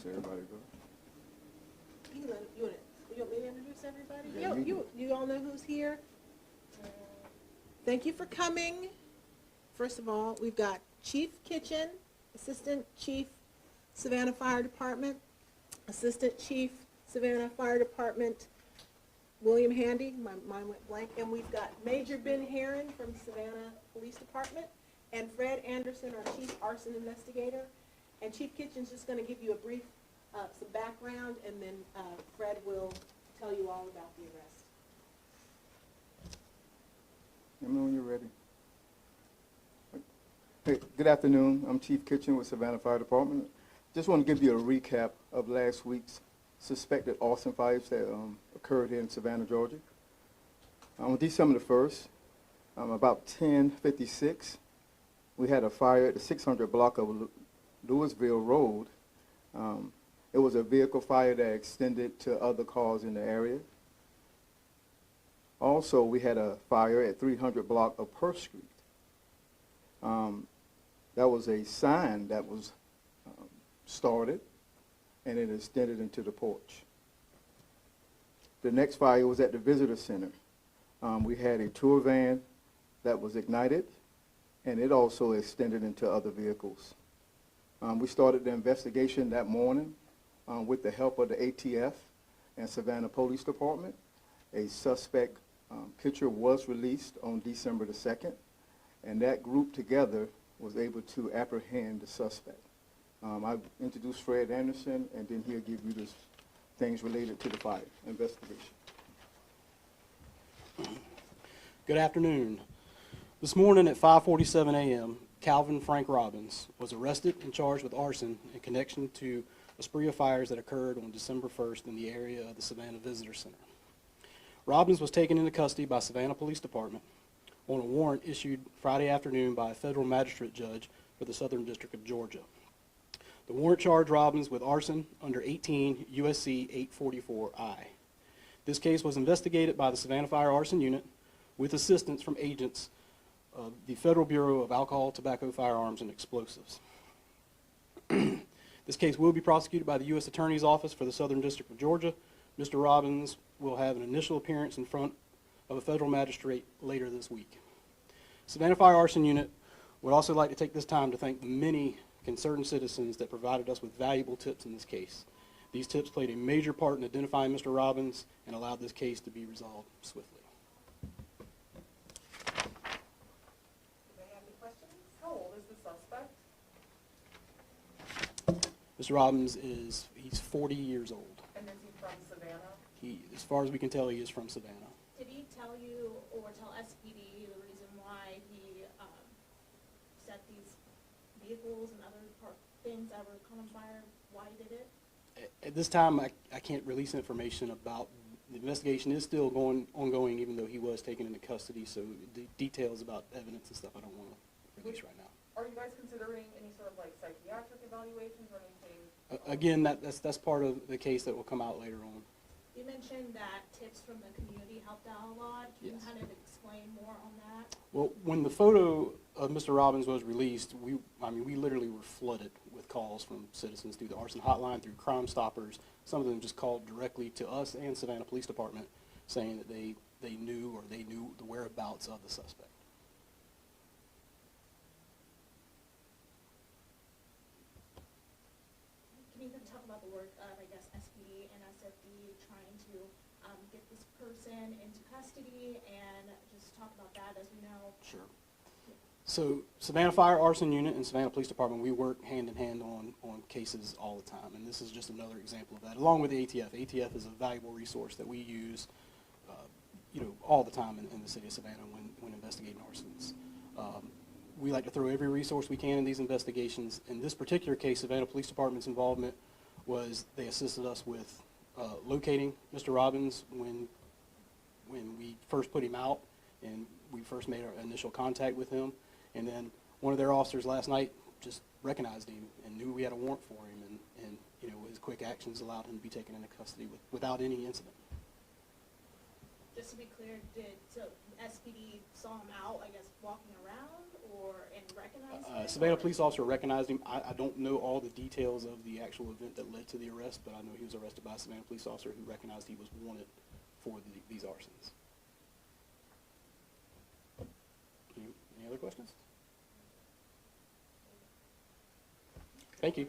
everybody go. You want me to introduce everybody? Yeah, You all know who's here? Thank you for coming. First of all, we've got Chief Kitchen, Assistant Chief, Savannah Fire Department, Assistant Chief, Savannah Fire Department, William Handy, mine went blank, and we've got Major Ben Heron from Savannah Police Department, and Fred Anderson, our Chief Arson Investigator. And Chief Kitchen's just going to give you a brief, some background, and then Fred will tell you all about the arrest. Let me know when you're ready. Hey, good afternoon. I'm Chief Kitchen with Savannah Fire Department. Just want to give you a recap of last week's suspected arson fires that occurred here in Savannah, Georgia. On December the 1st, about 10:56, we had a fire at the 600 block of Louisville Road. It was a vehicle fire that extended to other cars in the area. Also, we had a fire at 300 block of Perth Street. That was a sign that was started, and it extended into the porch. The next fire was at the Visitor Center. We had a tour van that was ignited, and it also extended into other vehicles. We started the investigation that morning with the help of the ATF and Savannah Police Department. A suspect picture was released on December the 2nd, and that group together was able to apprehend the suspect. I've introduced Fred Anderson, and then he'll give you the things related to the fire investigation. Good afternoon. This morning at 5:47 a.m., Calvin Frank Robbins was arrested and charged with arson in connection to a spree of fires that occurred on December 1st in the area of the Savannah Visitor Center. Robbins was taken into custody by Savannah Police Department on a warrant issued Friday afternoon by a federal magistrate judge for the Southern District of Georgia. The warrant charged Robbins with arson under 18 U.S.C. 844I. This case was investigated by the Savannah Fire Arson Unit with assistance from agents of the Federal Bureau of Alcohol, Tobacco, Firearms, and Explosives. This case will be prosecuted by the U.S. Attorney's Office for the Southern District of Georgia. Mr. Robbins will have an initial appearance in front of a federal magistrate later this week. Savannah Fire Arson Unit would also like to take this time to thank the many concerned citizens that provided us with valuable tips in this case. These tips played a major part in identifying Mr. Robbins and allowed this case to be resolved swiftly. Do they have any questions? How old is the suspect? Mr. Robbins he's 40 years old. And is he from Savannah? As far as we can tell, he is from Savannah. Did he tell you or tell SPD the reason why he set these vehicles and other things that were caught on fire, why he did it? At this time, I can't release information about the investigation. Is still ongoing, even though he was taken into custody. So the details about evidence and stuff I don't want to release right now. Are you guys considering any sort of like psychiatric evaluations or anything? Again, that's part of the case that will come out later on. You mentioned that tips from the community helped out a lot. Can you kind of explain more on that? Well, when the photo of Mr. Robbins was released, we literally were flooded with calls from citizens through the arson hotline, through Crime Stoppers. Some of them just called directly to us and Savannah Police Department saying that they knew the whereabouts of the suspect. Can you talk about the work of, I guess, SPD and SFD trying to get this person into custody and just talk about that as we know? Sure. So Savannah Fire Arson Unit and Savannah Police Department, we work hand in hand on cases all the time, and this is just another example of that, along with the ATF. ATF is a valuable resource that we use all the time in the city of Savannah when investigating arsons. We like to throw every resource we can in these investigations. In this particular case, Savannah Police Department's involvement was they assisted us with locating Mr. Robbins when we first put him out and we first made our initial contact with him. And then one of their officers last night just recognized him and knew we had a warrant for him, and his quick actions allowed him to be taken into custody without any incident. Just to be clear, so SPD saw him out, I guess, walking around and recognized him? Savannah or- police officer recognized him. I don't know all the details of the actual event that led to the arrest, but I know he was arrested by a Savannah police officer who recognized he was wanted for these arsons. Any other questions? Thank you.